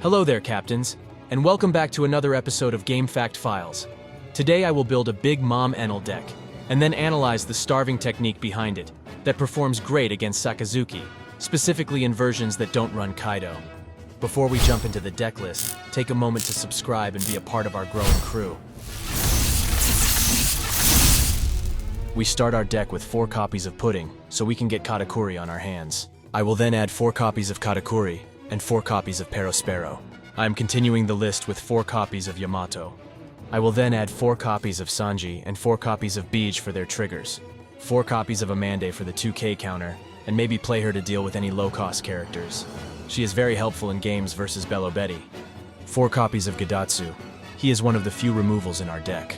Hello there, Captains, and welcome back to another episode of Game Fact Files. Today I will build a big Mom Enel deck, and then analyze the starving technique behind it that performs great against Sakazuki, specifically in versions that don't run Kaido. Before we jump into the deck list, take a moment to subscribe and be a part of our growing crew. We start our deck with 4 copies of Pudding, so we can get Katakuri on our hands. I will then add 4 copies of Katakuri and 4 copies of Perospero. I am continuing the list with 4 copies of Yamato. I will then add 4 copies of Sanji and 4 copies of Beej for their triggers, 4 copies of Amande for the 2K counter, and maybe play her to deal with any low-cost characters. She is very helpful in games versus Bello Betty. 4 copies of Gidatsu. He is one of the few removals in our deck.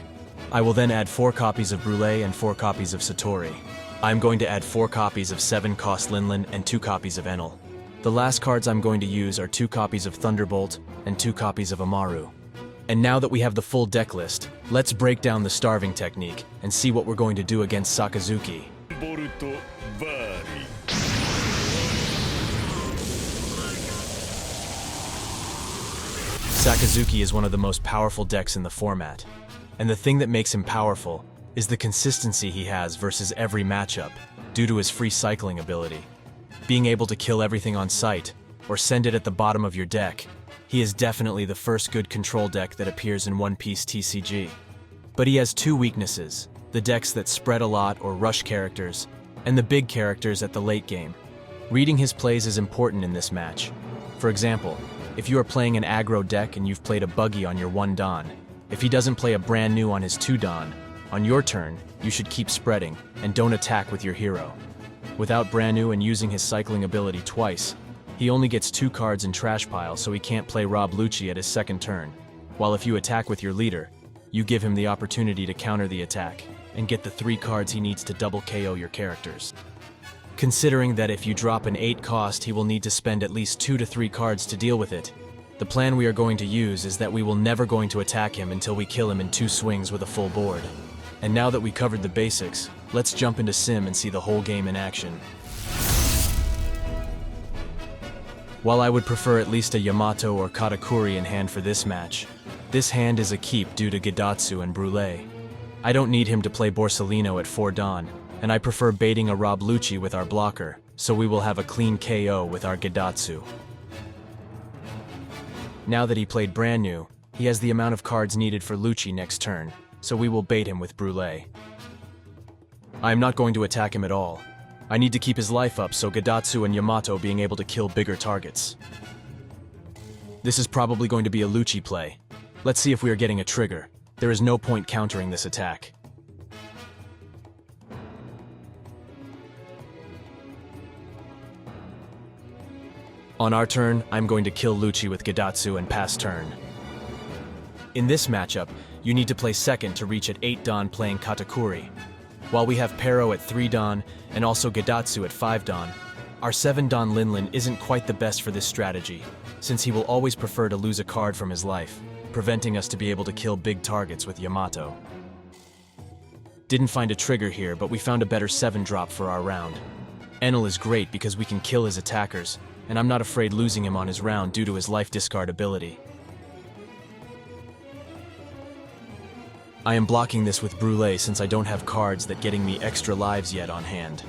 I will then add 4 copies of Brûlé and 4 copies of Satori. I am going to add 4 copies of 7-cost Linlin and 2 copies of Enel. The last cards I'm going to use are 2 copies of Thunderbolt and 2 copies of Amaru. And now that we have the full deck list, let's break down the starving technique and see what we're going to do against Sakazuki. Sakazuki is one of the most powerful decks in the format. And the thing that makes him powerful is the consistency he has versus every matchup due to his free cycling ability. Being able to kill everything on sight or send it at the bottom of your deck, he is definitely the first good control deck that appears in One Piece TCG. But he has 2 weaknesses, the decks that spread a lot or rush characters, and the big characters at the late game. Reading his plays is important in this match. For example, if you are playing an aggro deck and you've played a buggy on your 1 Don, if he doesn't play a brand new on his 2 Don, on your turn, you should keep spreading and don't attack with your hero. Without brand new and using his cycling ability twice, he only gets 2 cards in trash pile, so he can't play Rob Lucci at his 2nd turn. While if you attack with your leader, you give him the opportunity to counter the attack and get the 3 cards he needs to double KO your characters. Considering that if you drop an 8 cost, he will need to spend at least 2 to 3 cards to deal with it, the plan we are going to use is that we will never going to attack him until we kill him in 2 swings with a full board. And now that we covered the basics, let's jump into Sim and see the whole game in action. While I would prefer at least a Yamato or Katakuri in hand for this match, this hand is a keep due to Gidatsu and Brûlé. I don't need him to play Borsellino at 4 Don, and I prefer baiting a Rob Lucci with our blocker, so we will have a clean KO with our Gidatsu. Now that he played brand new, he has the amount of cards needed for Lucci next turn, so we will bait him with Brûlé. I am not going to attack him at all. I need to keep his life up so Gidatsu and Yamato being able to kill bigger targets. This is probably going to be a Lucci play. Let's see if we are getting a trigger. There is no point countering this attack. On our turn, I'm going to kill Lucci with Gidatsu and pass turn. In this matchup, you need to play 2nd to reach at 8 Don playing Katakuri. While we have Pero at 3 Don and also Gidatsu at 5 Don, our 7 Don Linlin isn't quite the best for this strategy, since he will always prefer to lose a card from his life, preventing us to be able to kill big targets with Yamato. Didn't find a trigger here, but we found a better 7 drop for our round. Enel is great because we can kill his attackers, and I'm not afraid losing him on his round due to his life discard ability. I am blocking this with Brûlé since I don't have cards that getting me extra lives yet on hand.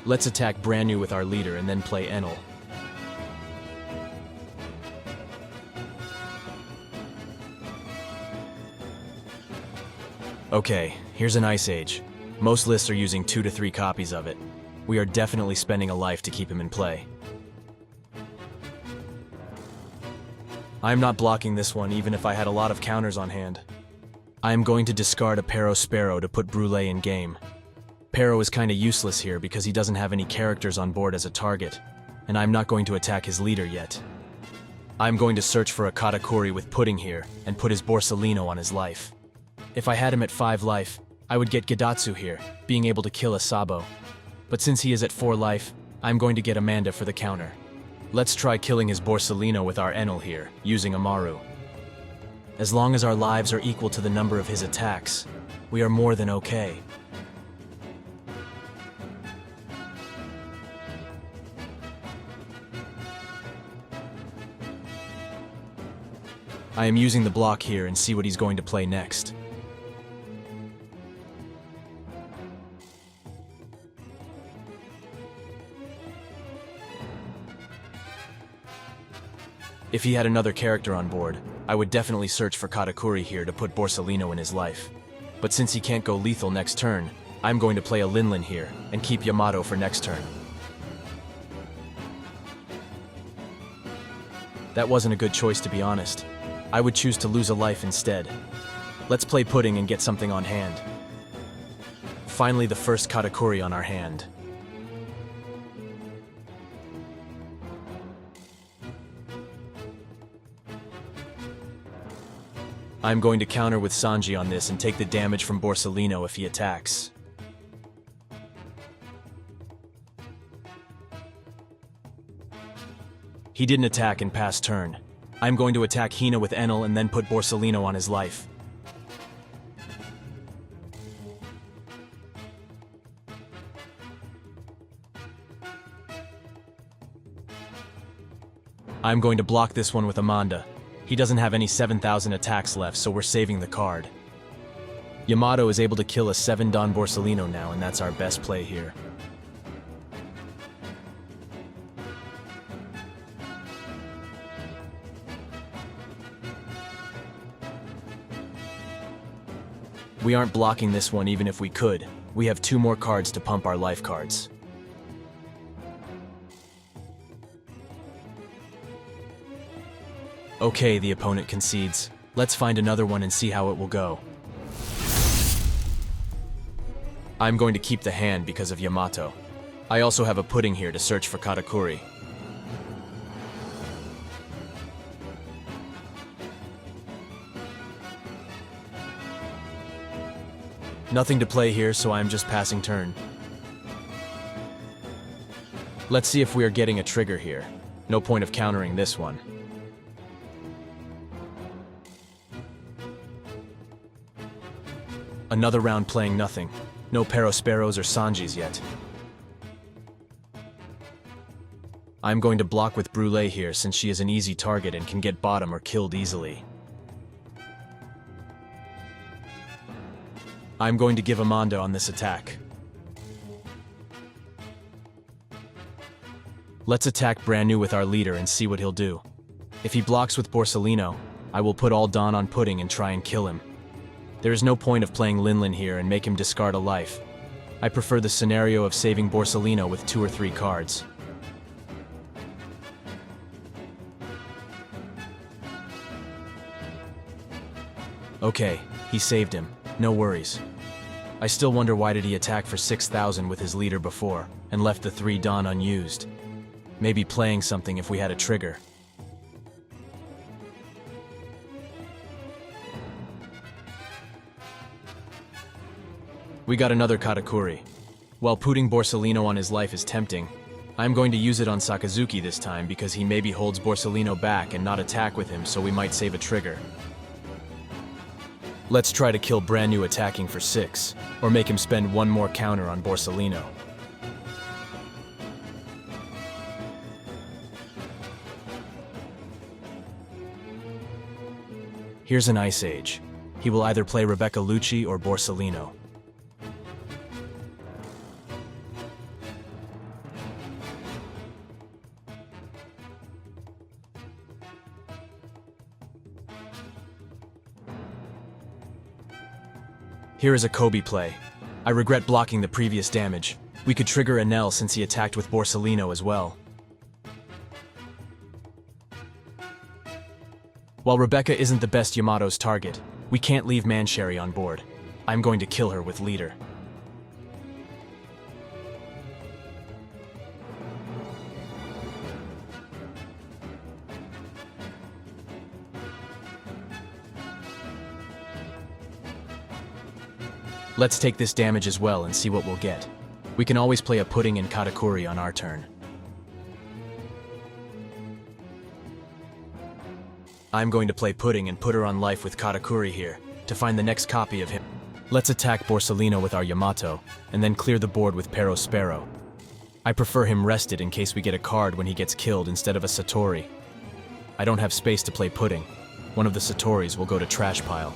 Let's attack brand new with our leader and then play Enel. Okay, here's an Ice Age. Most lists are using 2 to 3 copies of it. We are definitely spending a life to keep him in play. I am not blocking this one even if I had a lot of counters on hand. I am going to discard a Perospero to put Brûlé in game. Pero is kinda useless here because he doesn't have any characters on board as a target, and I'm not going to attack his leader yet. I'm going to search for a Katakuri with Pudding here and put his Borsellino on his life. If I had him at 5 life, I would get Gidatsu here, being able to kill a Sabo. But since he is at 4 life, I'm going to get Amanda for the counter. Let's try killing his Borsellino with our Enel here, using Amaru. As long as our lives are equal to the number of his attacks, we are more than okay. I am using the block here and see what he's going to play next. If he had another character on board, I would definitely search for Katakuri here to put Borsalino in his life. But since he can't go lethal next turn, I'm going to play a Linlin here and keep Yamato for next turn. That wasn't a good choice, to be honest. I would choose to lose a life instead. Let's play pudding and get something on hand. Finally, the first Katakuri on our hand. I'm going to counter with Sanji on this and take the damage from Borsalino if he attacks. He didn't attack in past turn. I'm going to attack Hina with Enel and then put Borsalino on his life. I'm going to block this one with Amanda. He doesn't have any 7,000 attacks left, so we're saving the card. Yamato is able to kill a 7 Don Borsalino now, and that's our best play here. We aren't blocking this one even if we could. We have 2 more cards to pump our life cards. Okay, the opponent concedes. Let's find another one and see how it will go. I'm going to keep the hand because of Yamato. I also have a pudding here to search for Katakuri. Nothing to play here, so I'm just passing turn. Let's see if we are getting a trigger here. No point of countering this one. Another round playing nothing. No Perosperos or Sanjis yet. I'm going to block with Brûlé here since she is an easy target and can get bottom or killed easily. I'm going to give Amanda on this attack. Let's attack brand new with our leader and see what he'll do. If he blocks with Borsalino, I will put all Dawn on Pudding and try and kill him. There is no point of playing Linlin here and make him discard a life. I prefer the scenario of saving Borsalino with 2 or 3 cards. Okay, he saved him. No worries. I still wonder why did he attack for 6,000 with his leader before, and left the 3 Dawn unused. Maybe playing something if we had a trigger. We got another Katakuri. While putting Borsalino on his life is tempting, I'm going to use it on Sakazuki this time because he maybe holds Borsalino back and not attack with him, so we might save a trigger. Let's try to kill brand new attacking for 6, or make him spend 1 more counter on Borsalino. Here's an Ice Age. He will either play Rebecca Lucci or Borsalino. Here is a Kobe play. I regret blocking the previous damage. We could trigger Enel since he attacked with Borsalino as well. While Rebecca isn't the best Yamato's target, we can't leave Mancherry on board. I'm going to kill her with leader. Let's take this damage as well and see what we'll get. We can always play a Pudding and Katakuri on our turn. I'm going to play Pudding and put her on life with Katakuri here, to find the next copy of him. Let's attack Borsalino with our Yamato, and then clear the board with Perospero. I prefer him rested in case we get a card when he gets killed instead of a Satori. I don't have space to play Pudding. One of the Satoris will go to trash pile.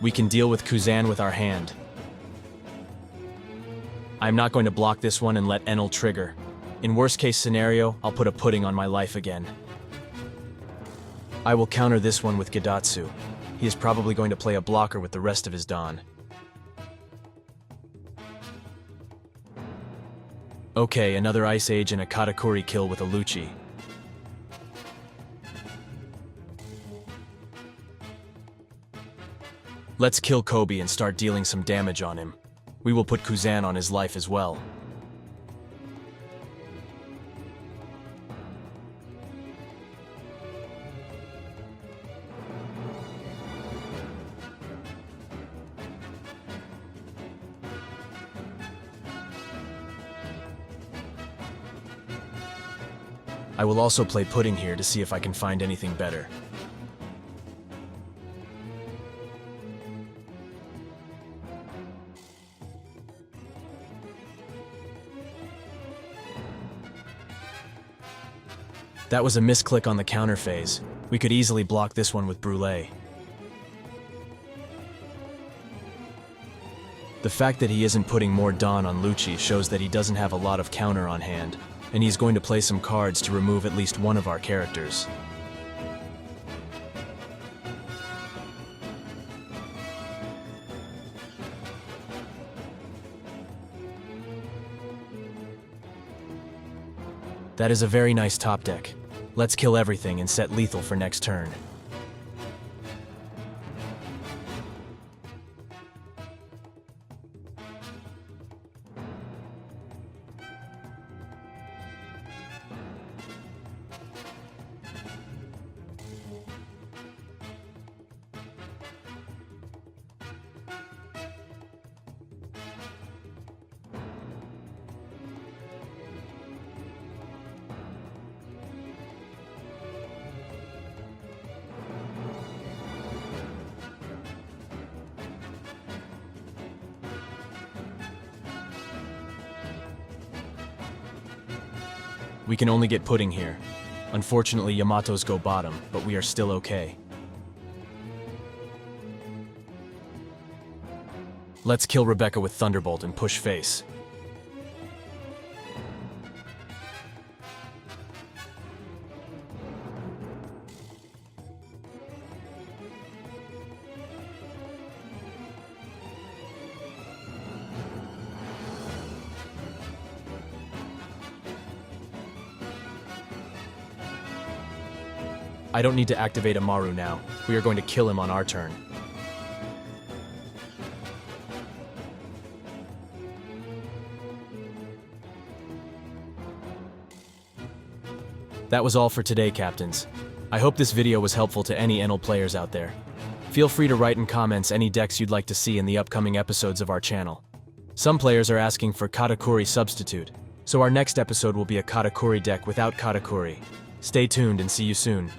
We can deal with Kuzan with our hand. I'm not going to block this one and let Enel trigger. In worst case scenario, I'll put a pudding on my life again. I will counter this one with Gidatsu. He is probably going to play a blocker with the rest of his Don. Okay, another Ice Age and a Katakuri kill with a Lucci. Let's kill Kobe and start dealing some damage on him. We will put Kuzan on his life as well. I will also play pudding here to see if I can find anything better. That was a misclick on the counter phase. We could easily block this one with Brûlée. The fact that he isn't putting more Dawn on Lucci shows that he doesn't have a lot of counter on hand, and he's going to play some cards to remove at least one of our characters. That is a very nice top deck. Let's kill everything and set lethal for next turn. We can only get pudding here. Unfortunately, Yamatos go bottom, but we are still okay. Let's kill Rebecca with Thunderbolt and push face. I don't need to activate Amaru now. We are going to kill him on our turn. That was all for today, Captains. I hope this video was helpful to any Enel players out there. Feel free to write in comments any decks you'd like to see in the upcoming episodes of our channel. Some players are asking for Katakuri substitute, so our next episode will be a Katakuri deck without Katakuri. Stay tuned and see you soon.